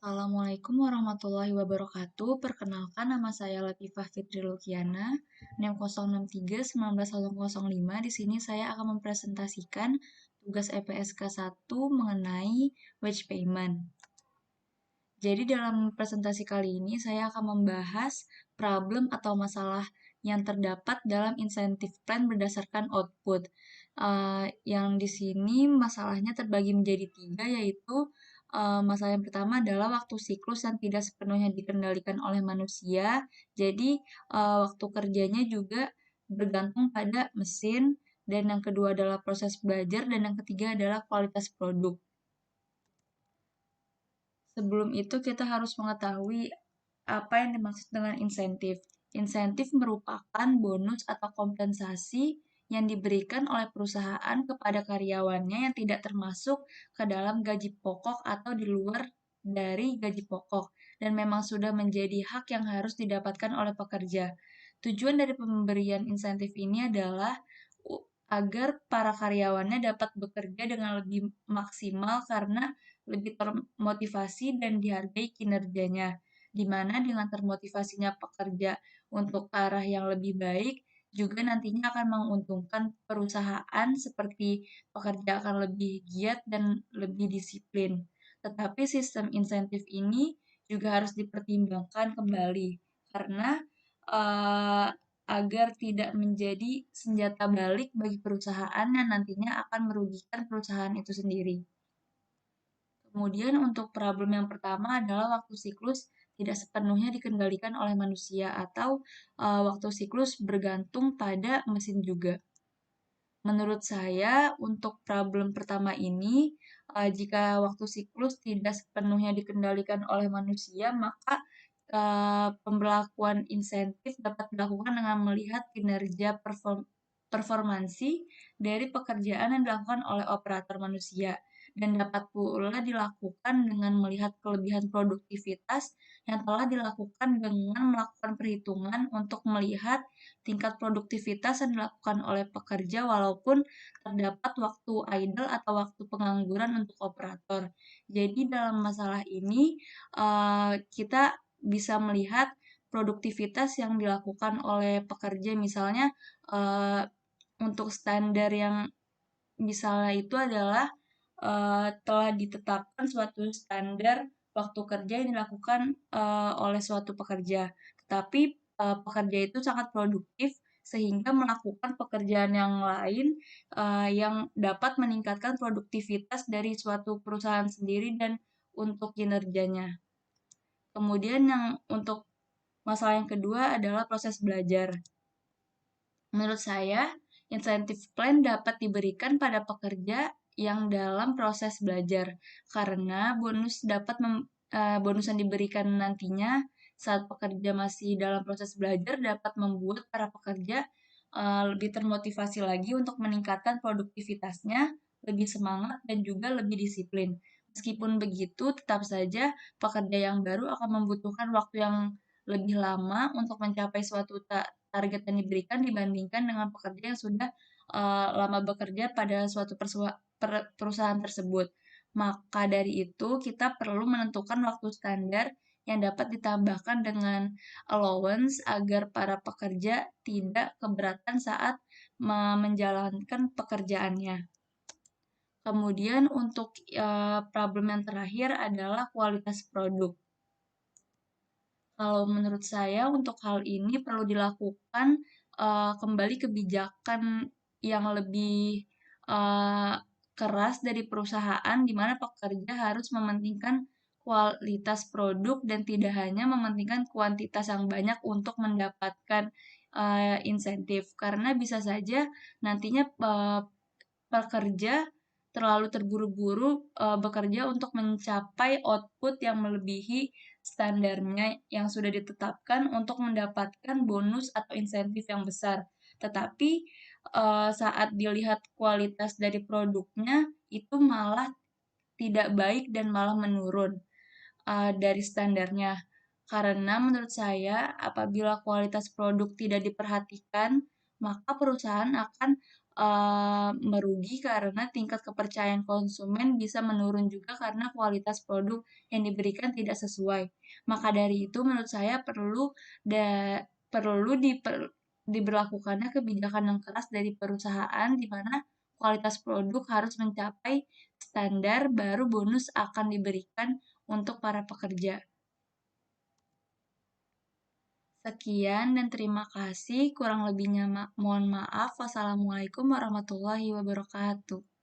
Assalamualaikum warahmatullahi wabarakatuh. Perkenalkan, nama saya Latifah Fitri Lukiana, NIM 063-191005. Di sini saya akan mempresentasikan tugas EPSK 1 mengenai wage payment. Jadi dalam presentasi kali ini saya akan membahas problem atau masalah yang terdapat dalam insentif plan berdasarkan output. Yang di sini masalahnya terbagi menjadi tiga, yaitu masalah yang pertama adalah waktu siklus yang tidak sepenuhnya dikendalikan oleh manusia. Jadi waktu kerjanya juga bergantung pada mesin. Dan yang kedua adalah proses belajar, dan yang ketiga adalah kualitas produk. Sebelum itu kita harus mengetahui apa yang dimaksud dengan insentif. Insentif merupakan bonus atau kompensasi yang diberikan oleh perusahaan kepada karyawannya yang tidak termasuk ke dalam gaji pokok atau di luar dari gaji pokok, dan memang sudah menjadi hak yang harus didapatkan oleh pekerja. Tujuan dari pemberian insentif ini adalah agar para karyawannya dapat bekerja dengan lebih maksimal karena lebih termotivasi dan dihargai kinerjanya, di mana dengan termotivasinya pekerja untuk arah yang lebih baik, juga nantinya akan menguntungkan perusahaan seperti pekerja akan lebih giat dan lebih disiplin. Tetapi sistem insentif ini juga harus dipertimbangkan kembali, karena eh, agar tidak menjadi senjata balik bagi perusahaan yang nantinya akan merugikan perusahaan itu sendiri. Kemudian untuk problem yang pertama adalah waktu siklus tidak sepenuhnya dikendalikan oleh manusia, atau waktu siklus bergantung pada mesin juga. Menurut saya, untuk problem pertama ini, jika waktu siklus tidak sepenuhnya dikendalikan oleh manusia, maka pemberlakuan insentif dapat dilakukan dengan melihat kinerja performansi dari pekerjaan yang dilakukan oleh operator manusia, dan dapat pula dilakukan dengan melihat kelebihan produktivitas yang telah dilakukan dengan melakukan perhitungan untuk melihat tingkat produktivitas yang dilakukan oleh pekerja walaupun terdapat waktu idle atau waktu pengangguran untuk operator. Jadi dalam masalah ini kita bisa melihat produktivitas yang dilakukan oleh pekerja, misalnya eh, untuk standar yang misalnya itu adalah telah ditetapkan suatu standar waktu kerja yang dilakukan oleh suatu pekerja. Tetapi pekerja itu sangat produktif sehingga melakukan pekerjaan yang lain yang dapat meningkatkan produktivitas dari suatu perusahaan sendiri dan untuk kinerjanya. Kemudian yang untuk masalah yang kedua adalah proses belajar. Menurut saya, insentif plan dapat diberikan pada pekerja yang dalam proses belajar, karena bonus yang diberikan nantinya saat pekerja masih dalam proses belajar dapat membuat para pekerja lebih termotivasi lagi untuk meningkatkan produktivitasnya, lebih semangat, dan juga lebih disiplin. Meskipun begitu, tetap saja pekerja yang baru akan membutuhkan waktu yang lebih lama untuk mencapai suatu target yang diberikan dibandingkan dengan pekerja yang sudah lama bekerja pada suatu perusahaan tersebut. Maka dari itu, kita perlu menentukan waktu standar yang dapat ditambahkan dengan allowance agar para pekerja tidak keberatan saat menjalankan pekerjaannya. Kemudian untuk problem yang terakhir adalah kualitas produk. Kalau menurut saya untuk hal ini perlu dilakukan kembali kebijakan yang lebih uh, keras dari perusahaan, di mana pekerja harus mementingkan kualitas produk dan tidak hanya mementingkan kuantitas yang banyak untuk mendapatkan insentif, karena bisa saja nantinya pekerja terlalu terburu-buru bekerja untuk mencapai output yang melebihi standarnya yang sudah ditetapkan untuk mendapatkan bonus atau insentif yang besar. Tetapi saat dilihat kualitas dari produknya itu malah tidak baik dan malah menurun dari standarnya. Karena menurut saya apabila kualitas produk tidak diperhatikan, maka perusahaan akan merugi karena tingkat kepercayaan konsumen bisa menurun juga karena kualitas produk yang diberikan tidak sesuai. Maka dari itu menurut saya perlu diberlakukannya kebijakan yang keras dari perusahaan di mana kualitas produk harus mencapai standar baru bonus akan diberikan untuk para pekerja. Sekian dan terima kasih. Kurang lebihnya mohon maaf. Wassalamualaikum warahmatullahi wabarakatuh.